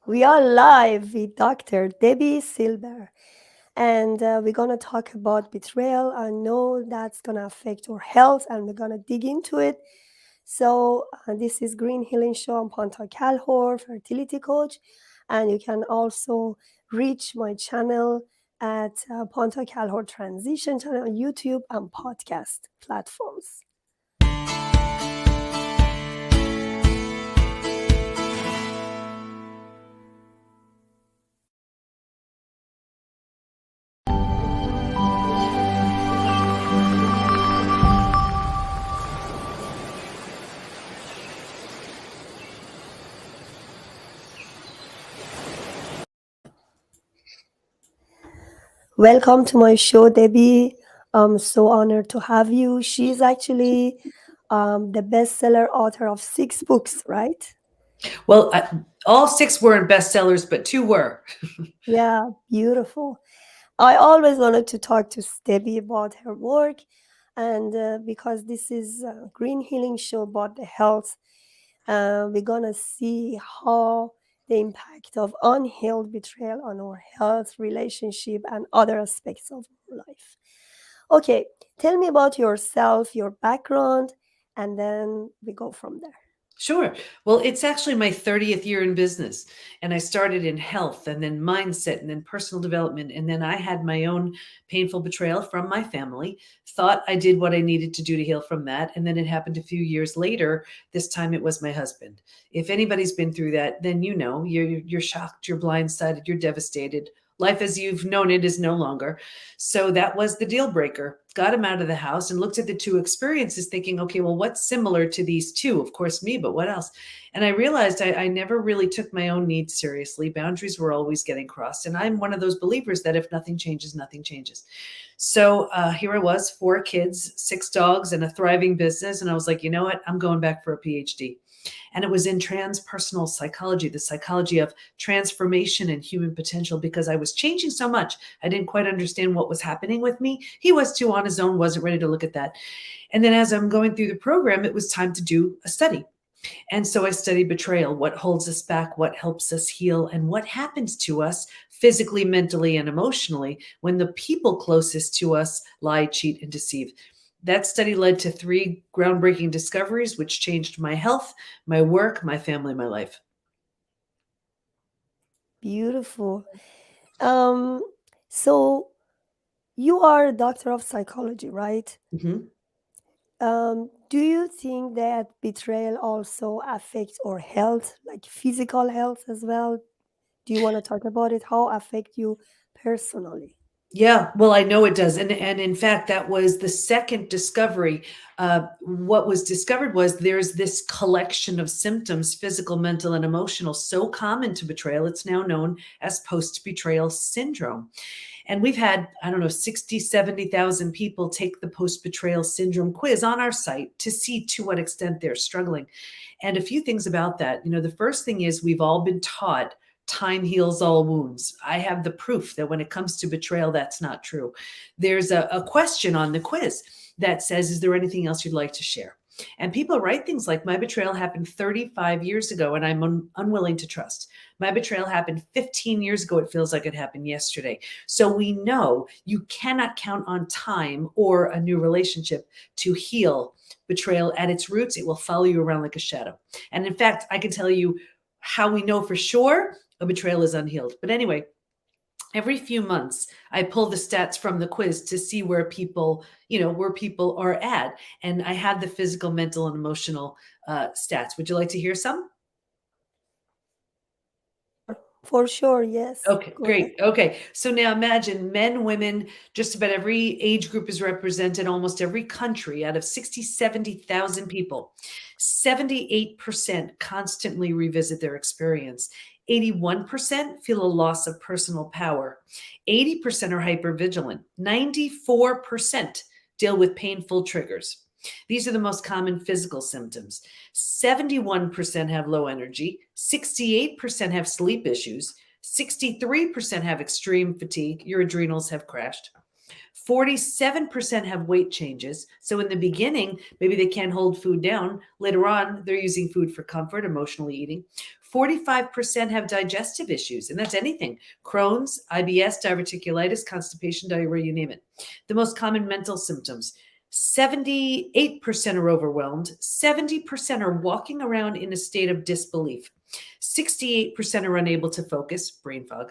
We are live with Dr. Debi Silber, and we're going to talk about betrayal. I know that's going to affect our health, and we're going to dig into it. So, this is Green Healing Show. I'm Panta Kalhor, fertility coach, and you can also reach my channel at Panta Kalhor Transition channel on YouTube and podcast platforms. Welcome to my show, Debbie. I'm so honored to have you. She's actually the bestseller author of 6 books, right? Well, all 6 weren't bestsellers, but 2 were. Yeah, beautiful. I always wanted to talk to Debbie about her work, and because this is a Green Healing Show about the health, we're gonna see how the impact of unhealed betrayal on our health, relationship, and other aspects of our life. Okay, tell me about yourself, your background, and then we go from there. Sure. Well, it's actually my 30th year in business. And I started in health and then mindset and then personal development. And then I had my own painful betrayal from my family, thought I did what I needed to do to heal from that. And then it happened a few years later. This time it was my husband. If anybody's been through that, then you know you're shocked, you're blindsided, you're devastated. Life as you've known it is no longer. So that was the deal breaker. Got him out of the house and looked at the 2 experiences thinking, okay, well, what's similar to these 2? Of course, me, but what else? And I realized I never really took my own needs seriously. Boundaries were always getting crossed. And I'm one of those believers that if nothing changes, nothing changes. So here I was, 4 kids, 6 dogs, and a thriving business. And I was like, you know what? I'm going back for a PhD. And it was in transpersonal psychology, the psychology of transformation and human potential, because I was changing so much. I didn't quite understand what was happening with me. He was too on his own, wasn't ready to look at that. And then as I'm going through the program, it was time to do a study. And so I studied betrayal, what holds us back, what helps us heal, and what happens to us physically, mentally, and emotionally when the people closest to us lie, cheat, and deceive. That study led to 3 groundbreaking discoveries, which changed my health, my work, my family, my life. Beautiful. Um, so you are a doctor of psychology, right? Mhm. Do you think that betrayal also affects our health, like physical health as well? Do you want to talk about it? How affect you personally? Yeah, well, I know it does, and in fact, that was the second discovery. What was discovered was there's this collection of symptoms, physical, mental, and emotional, so common to betrayal. It's now known as post betrayal syndrome. And we've had, I don't know, 60, 70,000 people take the post betrayal syndrome quiz on our site to see to what extent they're struggling. And a few things about that. The first thing is we've all been taught time heals all wounds. I have the proof that when it comes to betrayal, that's not true. There's a question on the quiz that says, is there anything else you'd like to share? And people write things like, my betrayal happened 35 years ago and I'm unwilling to trust. My betrayal happened 15 years ago. It feels like it happened yesterday. So we know you cannot count on time or a new relationship to heal betrayal at its roots. It will follow you around like a shadow. And in fact, I can tell you how we know for sure a betrayal is unhealed. But anyway, every few months I pull the stats from the quiz to see where people are at, and I have the physical, mental, and emotional stats. Would you like to hear some? For sure, yes. Okay, Go ahead. great. Okay. So now imagine men, women, just about every age group is represented, almost every country out of 60, 70,000 people. 78% constantly revisit their experience. 81% feel a loss of personal power. 80% are hypervigilant. 94% deal with painful triggers. These are the most common physical symptoms. 71% have low energy. 68% have sleep issues. 63% have extreme fatigue. Your adrenals have crashed. 47% have weight changes. So in the beginning, maybe they can't hold food down. Later on, they're using food for comfort, emotionally eating. 45% have digestive issues, and that's anything: Crohn's, IBS, diverticulitis, constipation, diarrhea, you name it. The most common mental symptoms: 78% are overwhelmed, 70% are walking around in a state of disbelief, 68% are unable to focus, brain fog,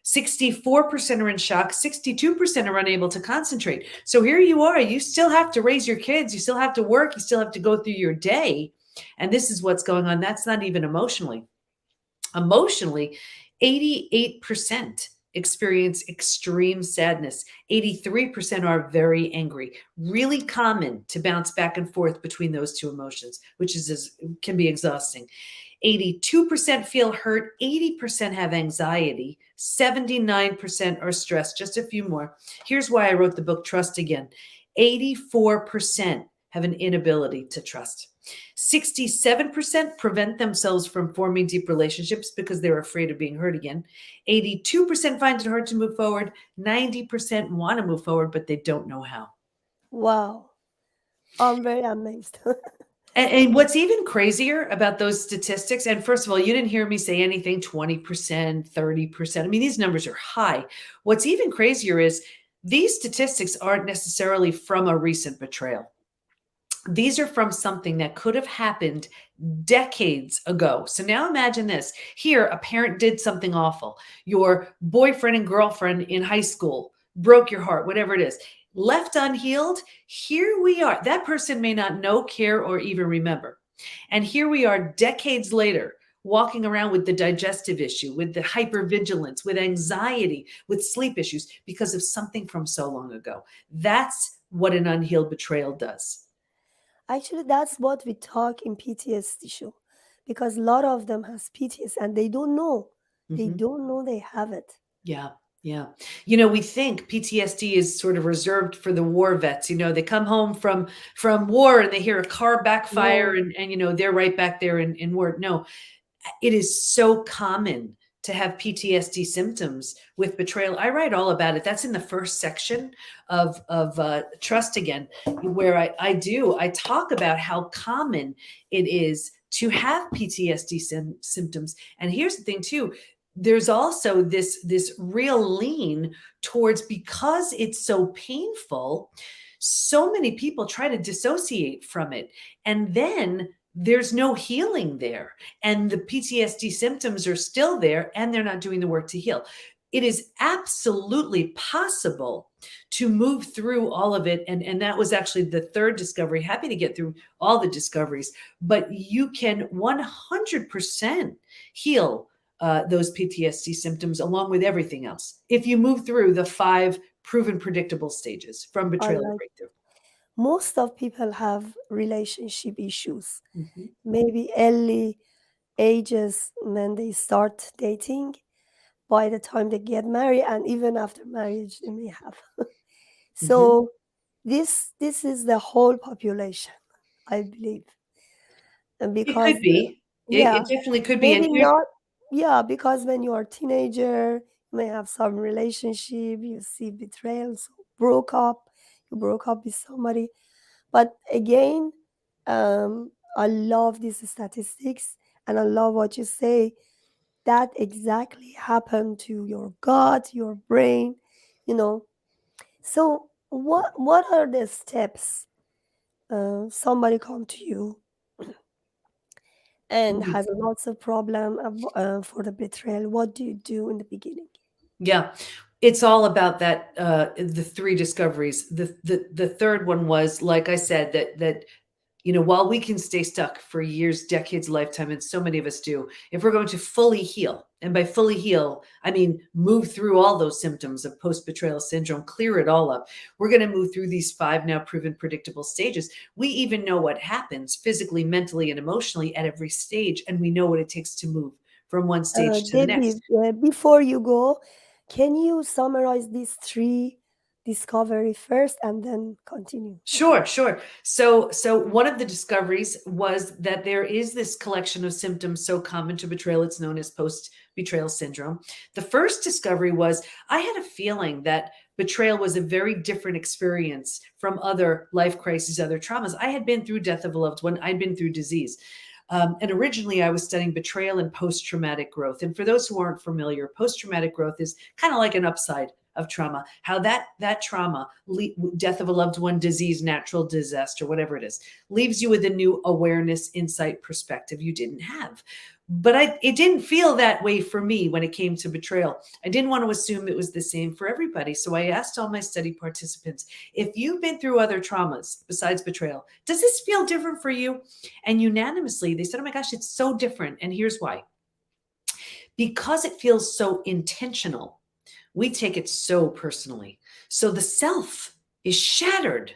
64% are in shock, 62% are unable to concentrate. So here you are, you still have to raise your kids, you still have to work, you still have to go through your day. And this is what's going on. That's not even emotionally. Emotionally, 88% experience extreme sadness. 83% are very angry. Really common to bounce back and forth between those two emotions, which can be exhausting. 82% feel hurt, 80% have anxiety, 79% are stressed. Just a few more. Here's why I wrote the book Trust Again. 84% have an inability to trust. 67% prevent themselves from forming deep relationships because they're afraid of being hurt again. 82% find it hard to move forward. 90% want to move forward, but they don't know how. Wow. I'm very amazed. And what's even crazier about those statistics, and first of all, you didn't hear me say anything 20%, 30%. I mean, these numbers are high. What's even crazier is these statistics aren't necessarily from a recent betrayal. These are from something that could have happened decades ago. So now imagine this. Here, a parent did something awful. Your boyfriend and girlfriend in high school broke your heart, whatever it is. Left unhealed, here we are. That person may not know, care, or even remember. And here we are decades later, walking around with the digestive issue, with the hypervigilance, with anxiety, with sleep issues because of something from so long ago. That's what an unhealed betrayal does. Actually, that's what we talk in PTSD show, because a lot of them has PTSD and they don't know. They Mhm. don't know they have it. Yeah. Yeah. You know, we think PTSD is sort of reserved for the war vets. You know, they come home from war and they hear a car backfire No, and you know, they're right back there in war. No, it is so common to have PTSD symptoms with betrayal. I write all about it. That's in the first section of Trust Again, where I talk about how common it is to have PTSD symptoms. And here's the thing too, there's also this real lean towards, because it's so painful, so many people try to dissociate from it, and then there's no healing there, and the PTSD symptoms are still there, and they're not doing the work to heal. It is absolutely possible to move through all of it. And that was actually the third discovery. Happy to get through all the discoveries, but you can 100% heal those PTSD symptoms along with everything else if you move through the 5 proven predictable stages from I betrayal to like. breakthrough. Most of people have relationship issues. Mhm, Maybe early ages when they start dating, by the time they get married, and even after marriage, they may have. mhm. So this is the whole population, I believe, and It could because be. It yeah, definitely could be. And maybe here's not. Yeah, because when you are a teenager, you may have some relationship, you see betrayals, broke up, you broke up with somebody. But again, I love these statistics and I love what you say. That exactly happened to your gut, your brain, you know. So what are the steps? Somebody come to you and has lots of problem for the betrayal. What do you do in the beginning? Yeah, it's all about that, the 3 discoveries. The third one was, like I said, that, you know, while we can stay stuck for years, decades, lifetime, and so many of us do, if we're going to fully heal, and by fully heal, I mean move through all those symptoms of post-betrayal syndrome, clear it all up, we're going to move through these 5 now proven predictable stages. We even know what happens physically, mentally, and emotionally at every stage, and we know what it takes to move from one stage to the Debbie, next. before you go, can you summarize these three discovery first and then continue? Okay. Sure, sure. So one of the discoveries was that there is this collection of symptoms so common to betrayal, it's known as post-betrayal syndrome. The first discovery was I had a feeling that betrayal was a very different experience from other life crises, other traumas. I had been through death of a loved one, I'd been through disease. And originally I was studying betrayal and post-traumatic growth. And for those who aren't familiar, post-traumatic growth is kind of like an upside of trauma, how that trauma, death of a loved one, disease, natural disaster, whatever it is, leaves you with a new awareness, insight, perspective you didn't have. But it didn't feel that way for me when it came to betrayal. I didn't want to assume it was the same for everybody. So I asked all my study participants, if you've been through other traumas besides betrayal, does this feel different for you? And unanimously, they said, oh my gosh, it's so different. And here's why. Because it feels so intentional, we take it so personally. So the self is shattered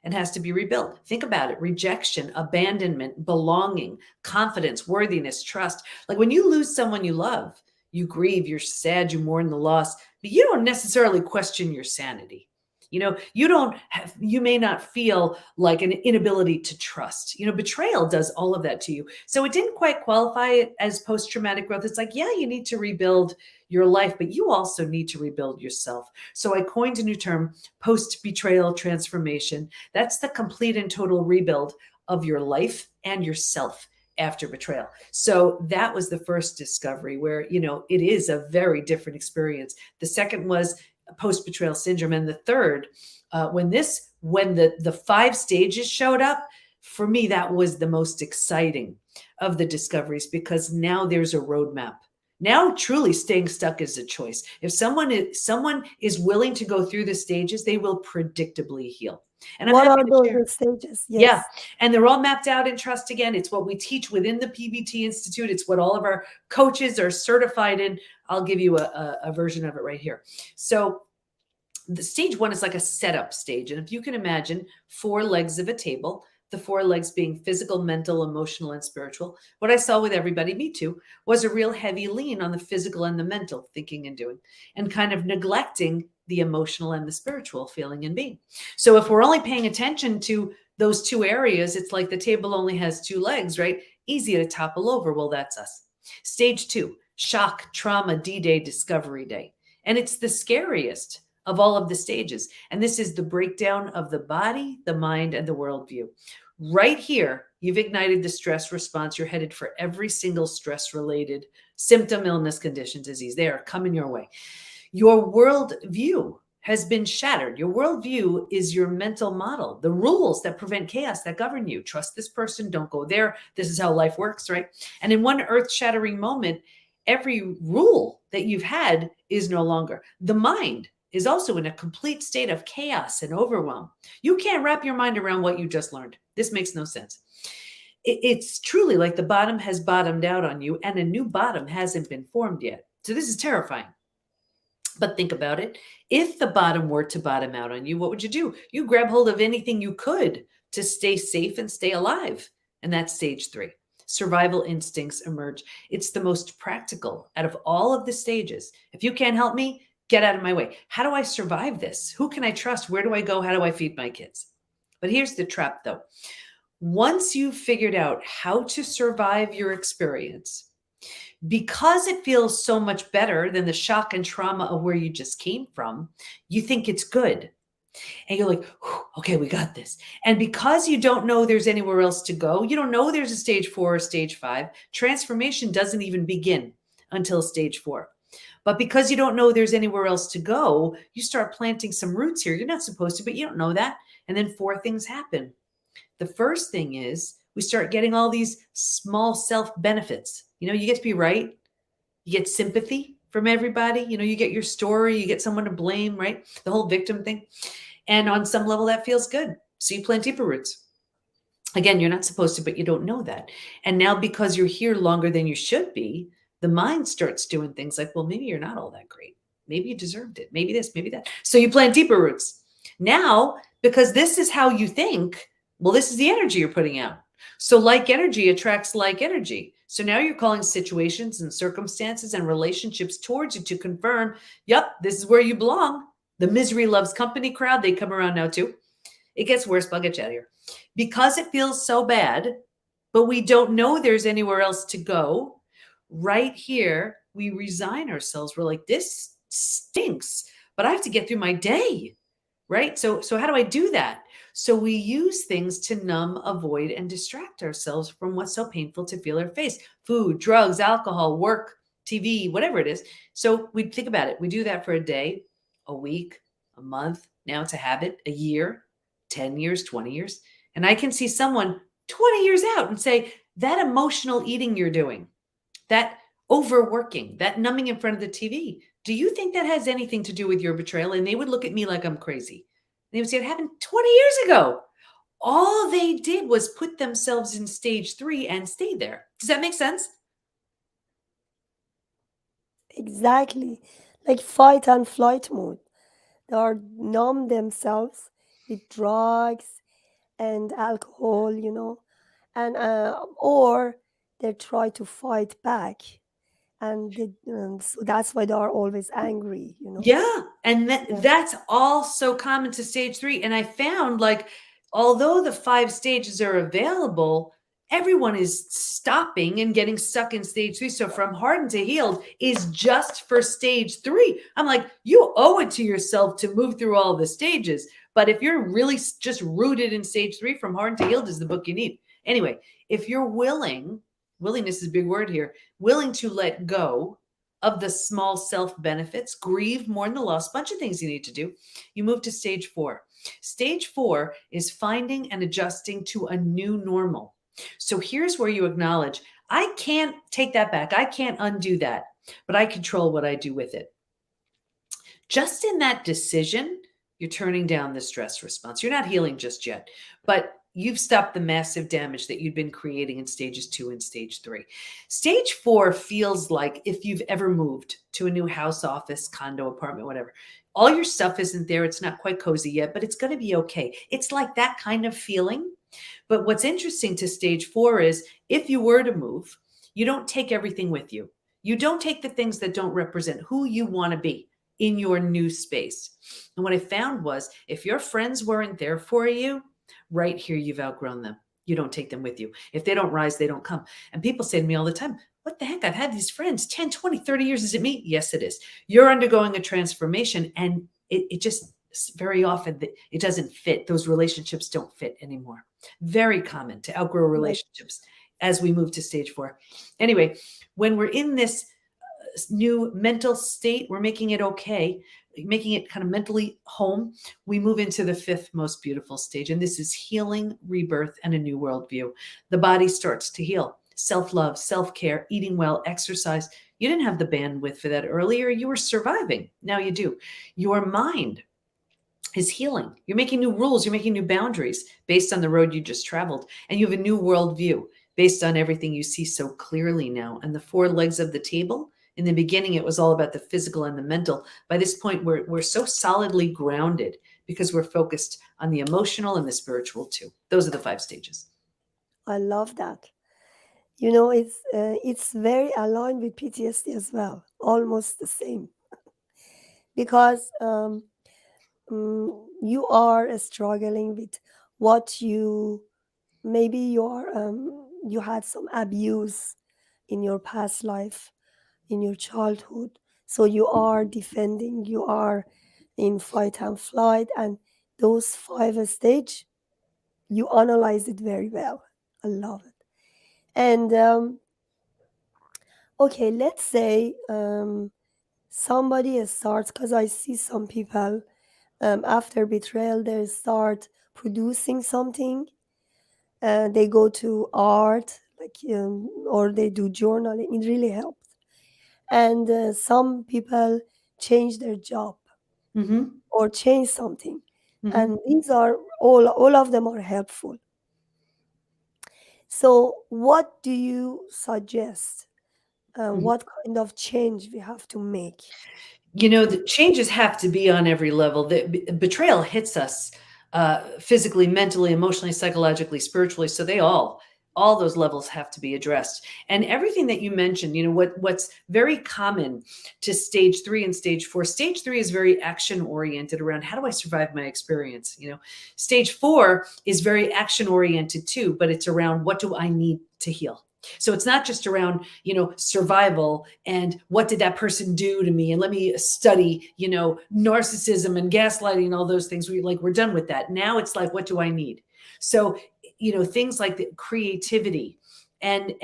and has to be rebuilt. Think about it: rejection, abandonment, belonging, confidence, worthiness, trust. Like when you lose someone you love, you grieve, you're sad, you mourn the loss, but you don't necessarily question your sanity. You may not feel like an inability to trust. Betrayal does all of that to you. So it didn't quite qualify it as post-traumatic growth. It's like, yeah, you need to rebuild your life, but you also need to rebuild yourself. So I coined a new term, post-betrayal transformation. That's the complete and total rebuild of your life and yourself after betrayal. So that was the first discovery where, it is a very different experience. The second was post-betrayal syndrome. And the third, when the 5 stages showed up, for me, that was the most exciting of the discoveries, because now there's a roadmap. Now truly staying stuck is a choice. If someone is willing to go through the stages, they will predictably heal. And I'm What happy are to those share. stages? Yeah. Yes. And they're all mapped out in Trust Again. It's what we teach within the PBT Institute. It's what all of our coaches are certified in. I'll give you a version of it right here. So the stage 1 is like a setup stage. And if you can imagine 4 legs of a table, the 4 legs being physical, mental, emotional, and spiritual. What I saw with everybody, me too, was a real heavy lean on the physical and the mental thinking and doing, and kind of neglecting the emotional and the spiritual feeling and being. So if we're only paying attention to those 2 areas, it's like the table only has 2 legs, right? Easy to topple over. Well, that's us. Stage 2, shock, trauma, D-Day, discovery day. And it's the scariest of all of the stages. And this is the breakdown of the body, the mind, and the worldview. Right here, you've ignited the stress response. You're headed for every single stress-related symptom, illness, condition, disease. They are coming your way. Your worldview has been shattered. Your worldview is your mental model, the rules that prevent chaos that govern you. Trust this person, don't go there. This is how life works, right? And in one earth-shattering moment, every rule that you've had is no longer. The mind is also in a complete state of chaos and overwhelm. You can't wrap your mind around what you just learned. This makes no sense. It's truly like the bottom has bottomed out on you and a new bottom hasn't been formed yet. So this is terrifying. But think about it. If the bottom were to bottom out on you, what would you do? You grab hold of anything you could to stay safe and stay alive. And that's stage 3. Survival instincts emerge. It's the most practical out of all of the stages. If you can't help me, get out of my way. How do I survive this? Who can I trust? Where do I go? How do I feed my kids? But here's the trap, though. Once you've figured out how to survive your experience, because it feels so much better than the shock and trauma of where you just came from, you think it's good. And you're like, okay, we got this. And because you don't know there's anywhere else to go, you don't know there's a stage 4 or stage 5, transformation doesn't even begin until stage 4. But because you don't know there's anywhere else to go, you start planting some roots here. You're not supposed to, but you don't know that. And then 4 things happen. The first thing is we start getting all these small self benefits. You get to be right. You get sympathy from everybody. You get your story, you get someone to blame, right? The whole victim thing. And on some level that feels good. So you plant deeper roots. Again, you're not supposed to, but you don't know that. And now because you're here longer than you should be, the mind starts doing things like, well, maybe you're not all that great. Maybe you deserved it. Maybe this, maybe that. So you plant deeper roots. Now, because this is how you think, well, this is the energy you're putting out. So like energy attracts like energy. So now you're calling situations and circumstances and relationships towards you to confirm, yep, this is where you belong. The misery loves company crowd, they come around now too. It gets worse, but I'll get you out of here. Because it feels so bad, but we don't know there's anywhere else to go. Right here, we resign ourselves. We're like, this stinks, but I have to get through my day, right? So how do I do that? So we use things to numb, avoid, and distract ourselves from what's so painful to feel or face: food, drugs, alcohol, work, TV, whatever it is. So we think about it. We do that for a day, a week, a month. Now it's a habit, a year, 10 years, 20 years. And I can see someone 20 years out and say, that emotional eating you're doing, that overworking, that numbing in front of the TV, do you think that has anything to do with your betrayal? And they would look at me like I'm crazy. They would say, it happened 20 years ago. All they did was put themselves in stage 3 and stay there. Does that make sense? Exactly. Like fight and flight mode. They are numb themselves with drugs and alcohol, and or they try to fight back, and so that's why they are always angry. Yeah, and Yeah, that's all so common to stage 3, and I found, like, although the 5 stages are available, everyone is stopping and getting stuck in stage 3, so from hardened to healed is just for stage 3. I'm like, you owe it to yourself to move through all the stages, but if you're really just rooted in stage 3, from hardened to healed is the book you need. Anyway, if you're willingness is a big word here, willing to let go of the small self benefits, grieve, mourn the loss, bunch of things you need to do, you move to stage 4. Stage 4 is finding and adjusting to a new normal. So here's where you acknowledge, I can't take that back. I can't undo that, but I control what I do with it. Just in that decision, you're turning down the stress response. You're not healing just yet, but you've stopped the massive damage that you've been creating in stages 2 and stage 3. Stage 4 feels like if you've ever moved to a new house, office, condo, apartment, whatever. All your stuff isn't there. It's not quite cozy yet, but it's going to be okay. It's like that kind of feeling. But what's interesting to stage 4 is if you were to move, you don't take everything with you. You don't take the things that don't represent who you want to be in your new space. And what I found was if your friends weren't there for you, right here, you've outgrown them. You don't take them with you. If they don't rise, they don't come. And people say to me all the time, what the heck? I've had these friends 10, 20, 30 years. Is it me? Yes, it is. You're undergoing a transformation, and it just very often it doesn't fit. Those relationships don't fit anymore. Very common to outgrow right. relationships as we move to stage 4. Anyway, when we're in this new mental state, we're making it okay, making it kind of mentally home, we move into the 5th most beautiful stage. And this is healing, rebirth, and a new worldview. The body starts to heal. Self-love, self-care, eating well, exercise. You didn't have the bandwidth for that earlier. You were surviving. Now you do. Your mind is healing. You're making new rules. You're making new boundaries based on the road you just traveled. And you have a new worldview based on everything you see so clearly now. And the 4 legs of the table, in the beginning, it was all about the physical and the mental. By this point, we're so solidly grounded because we're focused on the emotional and the spiritual too. Those are the 5 stages. I love that. It's very aligned with PTSD as well, almost the same, because you are struggling with what you maybe you had some abuse in your past life, in your childhood, so you are defending, you are in fight and flight, and those 5 stage, you analyze it very well. I love it. And okay, let's say somebody starts, because I see some people after betrayal they start producing something. They go to art, like or they do journaling. It really helps. And some people change their job Mm-hmm. or change something, Mm-hmm. and these are all of them are helpful. So what do you suggest? Mm-hmm. What kind of change we have to make? The changes have to be on every level. The betrayal hits us physically, mentally, emotionally, psychologically, spiritually. So all those levels have to be addressed. And everything that you mentioned, what's very common to stage 3 and stage 4. Stage 3 is very action oriented around how do I survive my experience. Stage 4 is very action oriented too, but it's around what do I need to heal. So it's not just around, survival and what did that person do to me? And let me study, narcissism and gaslighting and all those things. We're done with that. Now it's like, what do I need? So, things like the creativity and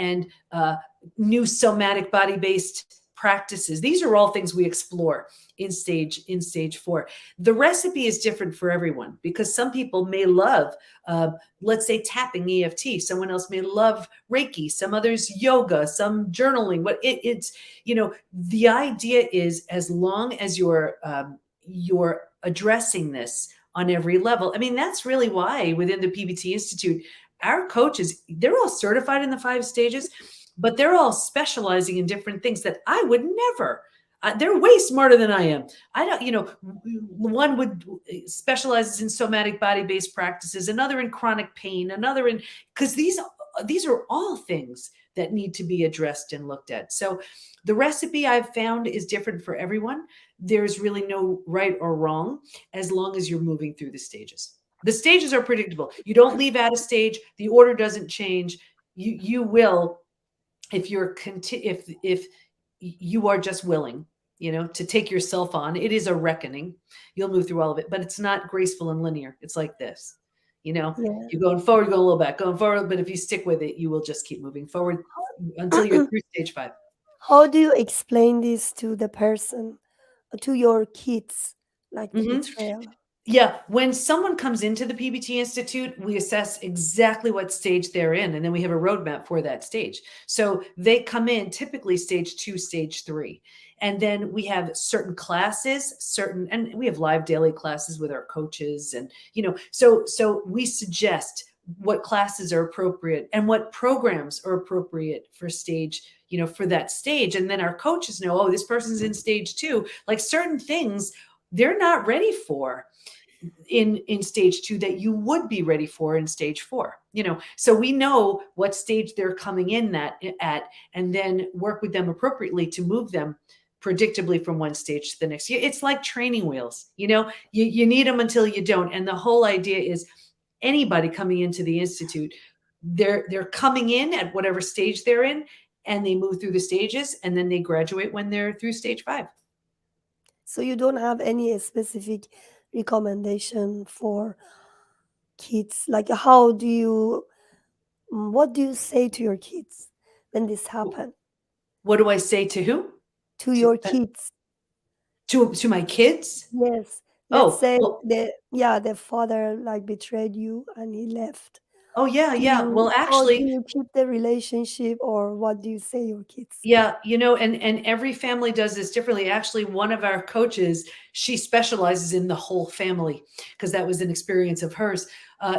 new somatic body-based practices. These are all things we explore in stage 4. The recipe is different for everyone because some people may love, let's say, tapping EFT. Someone else may love Reiki, some others yoga, some journaling. But it's the idea is, as long as you're addressing this on every level. I mean, that's really why within the PBT Institute, our coaches, they're all certified in the 5 stages, but they're all specializing in different things that I would never. They're way smarter than I am. I don't, one would specializes in somatic body-based practices, another in chronic pain, another in, because these are all things that need to be addressed and looked at. So the recipe I've found is different for everyone. There's really no right or wrong as long as you're moving through the stages. The stages are predictable. You don't leave out a stage. The order doesn't change. You will, if if you are just willing, to take yourself on. It is a reckoning. You'll move through all of it, but it's not graceful and linear. It's like this. Yeah. You're going forward, going a little back, going forward, but if you stick with it, you will just keep moving forward until you're through stage 5. How do you explain this to the person, to your kids, like the Mhm. betrayal? Yeah, when someone comes into the PBT Institute, we assess exactly what stage they're in, and then we have a roadmap for that stage. So they come in typically stage 2, stage 3. And then we have certain classes, and we have live daily classes with our coaches. And, so we suggest what classes are appropriate and what programs are appropriate for stage, for that stage. And then our coaches know, oh, this person's in stage 2, like certain things they're not ready for in stage 2 that you would be ready for in stage 4. So we know what stage they're coming in at, and then work with them appropriately to move them predictably from one stage to the next. It's like training wheels. You need them until you don't. And the whole idea is anybody coming into the institute, they're coming in at whatever stage they're in, and they move through the stages, and then they graduate when they're through stage 5. So you don't have any specific recommendation for kids? Like how do you what do you say to your kids when this happen? What do I say to who? To To your kids? to my kids? Yes. Let's Oh, say well, the father like betrayed you and he left. oh, yeah, yeah. Well, How do actually, you keep the relationship, or what do you say your kids? yeah, and every family does this differently. Actually, one of our coaches, she specializes in the whole family because that was an experience of hers.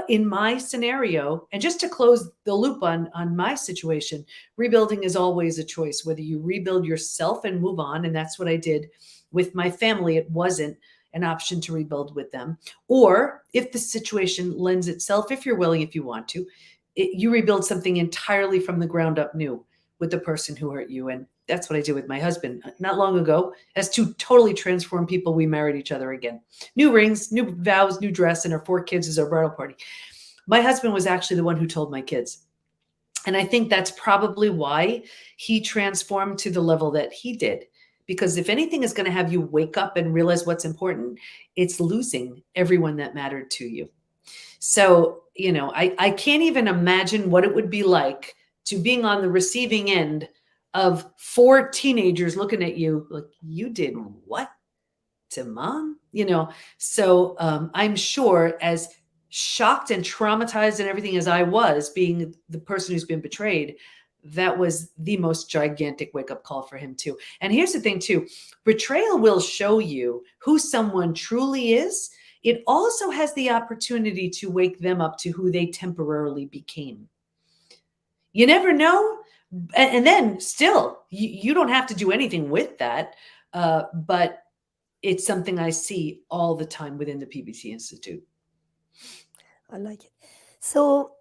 In my scenario, and just to close the loop on my situation, rebuilding is always a choice. Whether you rebuild yourself and move on, and that's what I did with my family. It wasn't an option to rebuild with them, or if the situation lends itself, if you're willing, if you want to, you rebuild something entirely from the ground up, new with the person who hurt you. And that's what I did with my husband not long ago. As two totally transformed people, we married each other again. New rings, new vows, new dress, and our 4 kids as our bridal party. My husband was actually the one who told my kids. And I think that's probably why he transformed to the level that he did. Because if anything is going to have you wake up and realize what's important, it's losing everyone that mattered to you. So, I can't even imagine what it would be like to being on the receiving end of 4 teenagers looking at you like, you did what to mom? So I'm sure, as shocked and traumatized and everything as I was being the person who's been betrayed, that was the most gigantic wake up call for him too. And here's the thing too, betrayal will show you who someone truly is. It also has the opportunity to wake them up to who they temporarily became. You never know. And then still, you don't have to do anything with that. But it's something I see all the time within the PBT Institute. I like it. So,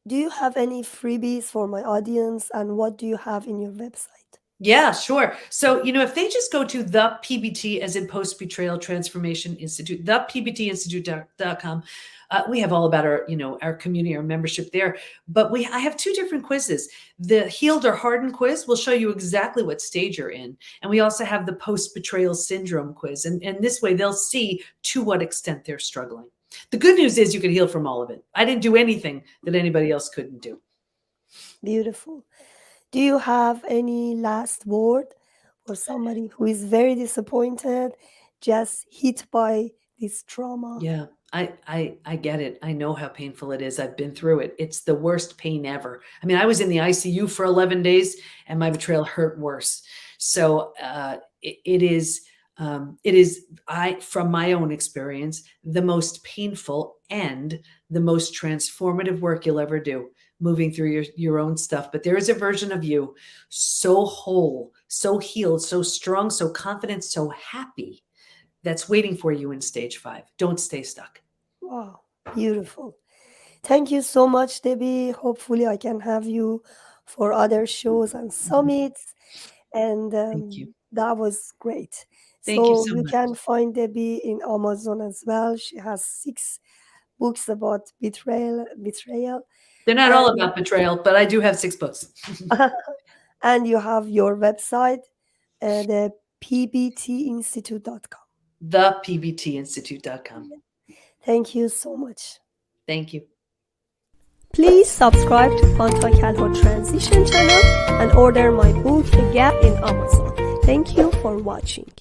do you have any freebies for my audience, and what do you have in your website? Yeah, sure. So, if they just go to the PBT, as in Post Betrayal Transformation Institute, thepbtinstitute.com, We have all about our, our community, our membership there. But I have two different quizzes. The Healed or Hardened quiz will show you exactly what stage you're in. And we also have the Post Betrayal Syndrome quiz. And this way they'll see to what extent they're struggling. The good news is you can heal from all of it. I didn't do anything that anybody else couldn't do. Beautiful. Do you have any last word for somebody who is very disappointed, just hit by this trauma? Yeah, I get it. I know how painful it is. I've been through it. It's the worst pain ever. I mean, I was in the ICU for 11 days and my betrayal hurt worse. So it is from my own experience, the most painful and the most transformative work you'll ever do, moving through your own stuff. But there is a version of you so whole, so healed, so strong, so confident, so happy that's waiting for you in stage 5. Don't stay stuck. Wow, beautiful. Thank you so much, Debbie. Hopefully, I can have you for other shows and summits. And Thank you. that was great. Thank you So so you much. can find Debbie in Amazon as well. She has 6 books about betrayal, They're not all and about betrayal, but I do have 6 books. and you have your website, the pbtinstitute.com. thepbtinstitute.com. Thank you so much. Thank you. Please subscribe to Quantum Calhoun Transition channel and order my book, The Gap, in Amazon. Thank you for watching.